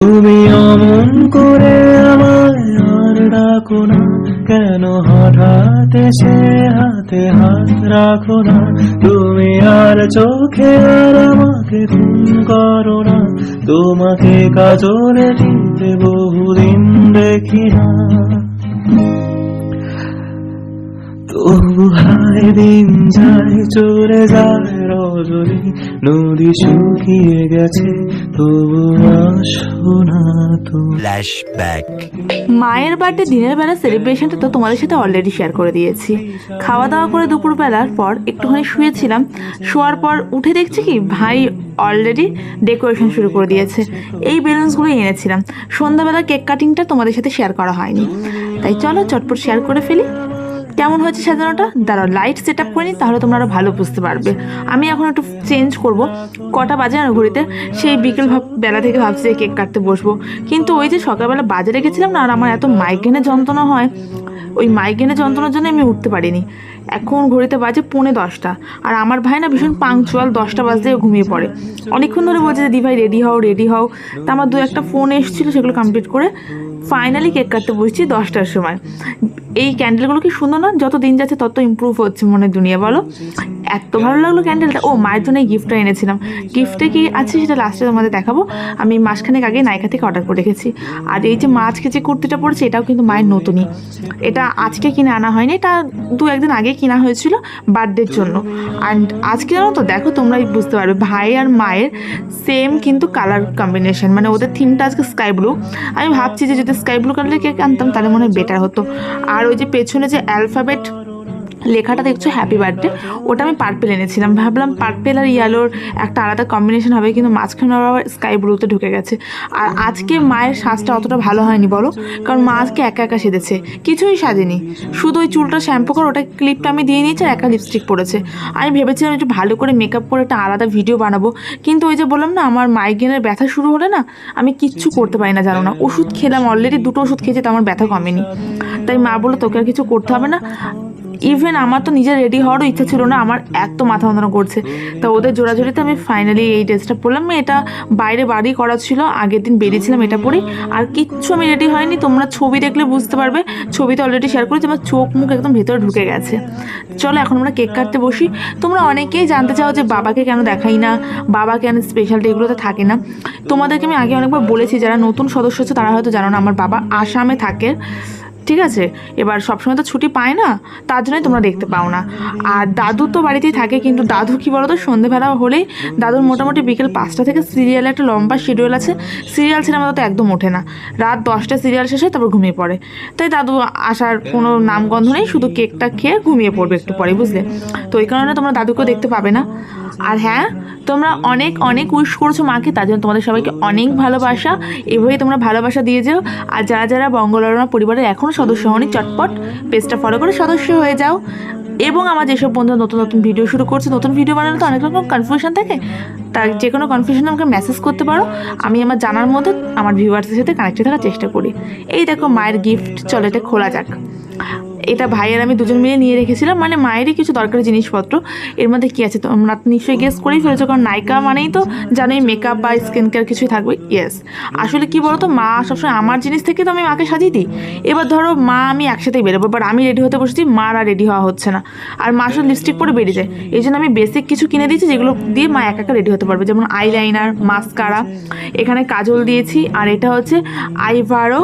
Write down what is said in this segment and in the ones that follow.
তুমি অমন করে আমায় আর ডাকো না, কেন হঠাৎ এসে হাতে হাত রাখো না। তুমি আর চোখে আর আমাকে খুন করো না, তোমাকে কাজলে চিনতে বহুদিন দেখি না। তবু হায় দিন যায় চলে যায় রজনী, নদী শুকিয়ে গেছে তবু আসো না তুমি। ফ্ল্যাশব্যাক। মায়ের বার্থডে দিনের বেলা সেলিব্রেশনটা তো তোমাদের সাথে অলরেডি শেয়ার করে দিয়েছি। খাওয়া দাওয়া করে দুপুরবেলার পর একটুখানি শুয়েছিলাম। শোয়ার পর উঠে দেখছি কি ভাই অলরেডি ডেকোরেশন শুরু করে দিয়েছে। এই বেলুনসগুলো এনেছিলাম। সন্ধ্যাবেলা কেক কাটিংটা তোমাদের সাথে শেয়ার করা হয়নি, তাই চলো চটপট শেয়ার করে ফেলি। কেমন হয়েছে সাজানোটা দাঁড়াও লাইট সেট আপ করিনি, তাহলে তোমরা আরো ভালো বুঝতে পারবে। আমি এখন একটু চেঞ্জ করব। কটা বাজে আর ঘড়িতে সেই বিকেল বেলা থেকে ভাবছি যে কেক কাটতে বসবো, কিন্তু ওই যে সকালবেলা বাজারে গেছিলাম না, আর আমার এত মাইগ্রেনের যন্ত্রণা হয়, ওই মাইগ্রেনের যন্ত্রণার জন্য আমি উঠতে পারিনি। এখন ঘড়িতে বাজে 9:45, আর আমার ভাই না ভীষণ পাংচুয়াল, 10টা বাজতেও ঘুমিয়ে পড়ে। অনেকক্ষণ ধরে বলছে যে দি ভাই রেডি হও রেডি হও। তা আমার 2-1টা ফোন এসেছিলো, সেগুলো কমপ্লিট করে ফাইনালি কেক কাটতে বসছি 10টার সময়। এই ক্যান্ডেলগুলো কি সুন্দর না? যত দিন যাচ্ছে তত ইমপ্রুভ হচ্ছে মনে দুনিয়া, বলো। এত ভালো লাগলো ক্যান্ডেলটা। ও মায়ের জন্য এই গিফটটা এনেছিলাম। গিফটে কি আছে সেটা লাস্টে তোমাদের দেখাবো। আমি মাসখানেক আগে নাইকা থেকে অর্ডার করে রেখেছি। আর এই যে মা আজকে যে কুর্তিটা পরেছে এটাও কিন্তু মায়ের নতুনই। এটা আজকে কিনে আনা হয়নি, এটা 2-1 দিন আগে কিনা হয়েছিল বার্থডের জন্য। অ্যান্ড আজকে জানো তো, দেখো তোমরাই বুঝতে পারবে, ভাই আর মায়ের সেম কিন্তু কালার কম্বিনেশন, মানে ওদের থিমটা আজকে স্কাই ব্লু। আমি ভাবছি যে যদি স্কাই ব্লু কালারের কেক আনতাম তাহলে মনে হয় বেটার হতো। আর ওই যে পেছনে যে অ্যালফাবেট লেখাটা দেখছো হ্যাপি বার্থডে, ওটা আমি পার্পেল এনেছিলাম। ভাবলাম পার্পেল আর ইয়েলোর একটা আলাদা কম্বিনেশন হবে, কিন্তু মাঝখানে আবার স্কাই ব্লুতে ঢুকে গেছে। আর আজকে মায়ের সাজটা অতটা ভালো হয়নি বলো, কারণ মা আজকে একা একা সেজেছে, কিছুই সাজেনি। শুধু ওই চুলটা শ্যাম্পু করে ওটা ক্লিপটা আমি দিয়ে নিয়েছি, আর একা লিপস্টিক পরেছে। আমি ভেবেছিলাম একটু ভালো করে মেকআপ করে একটা আলাদা ভিডিও বানাবো, কিন্তু ওই যে বললাম না, আমার মাইগ্রেনের ব্যথা শুরু হলে না আমি কিচ্ছু করতে পারি না, জানো না। ওষুধ খেলাম, অলরেডি 2টো ওষুধ খেয়েছি, তো আমার ব্যথা কমেনি। তাই মা বললো তোকে আর কিছু করতে হবে না। ইভেন আমার তো নিজে রেডি হওয়ারও ইচ্ছা ছিল না, আমার এত মাথা যন্ত্রণা করছে। তা ওদের জোড়াজোড়িতে আমি ফাইনালি এই ড্রেসটা পরলাম। এটা বাইরে বাড়ি করা ছিল, আগের দিন বেরিয়েছিলাম এটা পরেই। আর কিচ্ছু আমি রেডি হয়নি, তোমরা ছবি দেখলে বুঝতে পারবে। ছবিতে অলরেডি শেয়ার করেছি, আমার চোখ মুখ একদম ভেতরে ঢুকে গেছে। চলো এখন আমরা কেক কাটতে বসি। তোমরা অনেকেই জানতে চাও যে বাবাকে কেন দেখাই না, বাবা কেন স্পেশাল ডেগুলোতে থাকে না। তোমাদেরকে আমি আগে অনেকবার বলেছি, যারা নতুন সদস্য আছে তারা হয়তো জানো না, আমার বাবা আসামে থাকে, ঠিক আছে। এবার সবসময় তো ছুটি পায় না, তার জন্যই তোমরা দেখতে পাও না। আর দাদু তো বাড়িতেই থাকে, কিন্তু দাদু কি বলো তো, সন্ধেবেলা হলেই দাদুর মোটামুটি বিকেল 5টা থেকে সিরিয়ালে একটা লম্বা শিডিউল আছে। সিরিয়াল সিনেমা তো একদম ওঠে না, রাত 10টা সিরিয়াল শেষে তারপর ঘুমিয়ে পড়ে। তাই দাদু আসার কোনো নামগন্ধ নেই, শুধু কেকটা খেয়ে ঘুমিয়ে পড়বে একটু পরে, বুঝলে। তো এই কারণে তোমরা দাদুকেও দেখতে পাবে না। আর হ্যাঁ, তোমরা অনেক অনেক উইশ করেছো মাকে, তার জন্য তোমাদের সবাইকে অনেক ভালোবাসা। এভাবেই তোমরা ভালোবাসা দিয়ে যাও। আর যারা যারা বঙ্গলরনা পরিবারের এখনও সদস্য হওনি, চটপট পেজটা ফলো করে সদস্য হয়ে যাও। এবং আমার যেসব বন্ধু নতুন নতুন ভিডিও শুরু করছে, নতুন ভিডিও বানালে তো অনেক রকম কনফিউশন থাকে, তার যে কোনো কনফিউশন আমাকে মেসেজ করতে পারো। আমি আমার জানার মধ্যে আমার ভিউয়ার্সের সাথে কানেক্টেড থাকার চেষ্টা করি। এই দেখো মায়ের গিফট, চলো এটা খোলা যাক। এটা ভাইয়ের আমি দুজন মিলে নিয়ে রেখেছিলাম, মানে মায়েরই কিছু দরকারি জিনিসপত্র। এর মধ্যে কী আছে তোমরা নিশ্চয়ই গেস করেই ফেলেছো, কারণ নায়িকা মানেই তো জানোই মেকআপ বা স্কিন কেয়ার কিছুই থাকবে। ইয়েস, আসলে কি বলো তো, মা সবসময় আমার জিনিস থেকে তো আমি মাকে সাজিয়ে দিই। এবার ধরো মা আমি একসাথেই বেরোবো, এবার আমি রেডি হতে বসেছি, মার আর রেডি হওয়া হচ্ছে না, আর মা শুধু লিপস্টিক পরে বেরিয়ে যায়। এই জন্য আমি বেসিক কিছু কিনে দিয়েছি, যেগুলো দিয়ে মা একা একা রেডি হতে পারবে, যেমন আইলাইনার, মাস্কারা, এখানে কাজল দিয়েছি। আর এটা হচ্ছে আইব্রো,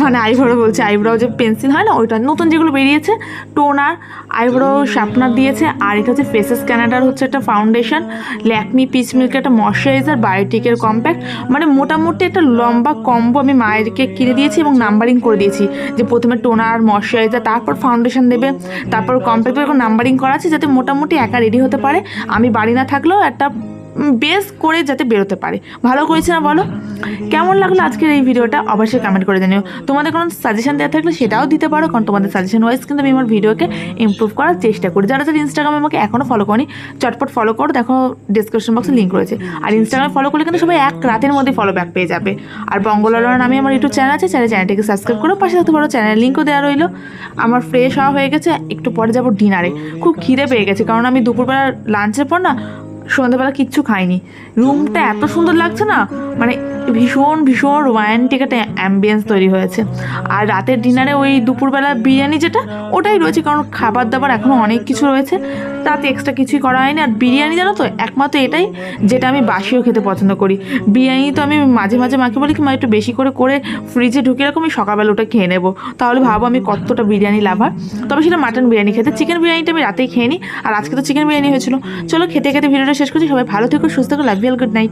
মানে আইব্রো বলছে, আইব্রো যে পেন্সিল হয় না ওইটা, নতুন যেগুলো বেরিয়েছে, টোনার, আইব্রো শার্পনার দিয়েছে। আর এটা হচ্ছে ফেসেস ক্যানাডার হচ্ছে একটা ফাউন্ডেশন, ল্যাকমি পিচ মিল্কের একটা ময়শ্চারাইজার, বায়োটিকের কম্প্যাক্ট, মানে মোটামুটি একটা লম্বা কম্বো আমি মায়েরকে কিনে দিয়েছি এবং নাম্বারিং করে দিয়েছি, যে প্রথমে টোনার, ময়শ্চারাইজার, তারপর ফাউন্ডেশন দেবে, তারপর কম্প্যাক্ট, এরকম নাম্বারিং করা আছে, যাতে মোটামুটি একা রেডি হতে পারে, আমি বাড়ি না থাকলেও একটা বেস করে যাতে বেরোতে পারে। ভালো করেছে না বলো? কেমন লাগলো আজকের এই ভিডিওটা অবশ্যই কমেন্ট করে জানিও। তোমাদের কোনো সাজেশন দেওয়া থাকলে সেটাও দিতে পারো, কারণ তোমাদের সাজেশন ওয়াইজ কিন্তু আমি আমার ভিডিওকে ইমপ্রুভ করার চেষ্টা করি। যারা যারা ইনস্টাগ্রামে আমাকে এখনও ফলো করি, চটপট ফলো করো, দেখো ডিসক্রিপশন বক্সে লিঙ্ক রয়েছে। আর ইনস্টাগ্রামে ফলো করলে কিন্তু সবাই এক রাতের মধ্যে ফলো ব্যাক পেয়ে যাবে। আর বঙ্গলরনা নামে আমার ইউটিউব চ্যানেল আছে, চ্যানেলটিকে সাবস্ক্রাইব করো, পাশে থাকতে পারো, চ্যানেলের লিঙ্কও দেওয়া রইলো। আমার ফ্রেশ হওয়া হয়ে গেছে, একটু পরে যাবো ডিনারে। খুব খিদে পেয়ে গেছে, কারণ আমি দুপুরবেলা লাঞ্চের পর না সন্ধ্যাবেলা কিচ্ছু খাইনি। রুমটা এত সুন্দর লাগছে না, মানে ভীষণ ভীষণ রোমান্টিক একটা অ্যাম্বিয়েন্স তৈরি হয়েছে। আর রাতের ডিনারে ওই দুপুরবেলা বিরিয়ানি যেটা, ওটাই রয়েছে, কারণ খাবার দাবার এখনও অনেক কিছু রয়েছে, তাতে এক্সট্রা কিছুই করা হয়নি। আর বিরিয়ানি জানো তো একমাত্র এটাই যেটা আমি বাসিও খেতে পছন্দ করি। বিরিয়ানি তো আমি মাঝে মাঝে মাকে বলি কি মা একটু বেশি করে করে ফ্রিজে ঢুকিয়ে রাখো, আমি সকালবেলা ওটা খেয়ে নেবো। তাহলে ভাবো আমি কতটা বিরিয়ানি লাভার। তবে সেটা মাটন বিরিয়ানি খেতে, চিকেন বিরিয়ানিটা আমি রাতেই খেয়ে নিই, আর আজকে তো চিকেন বিরিয়ানি হয়েছিল। চলো খেতে খেতে ভিডিওটা শেষ করছি। সবাই ভালো থেকো, সুস্থ থেকো, লাভ ইউ, গুড নাইট।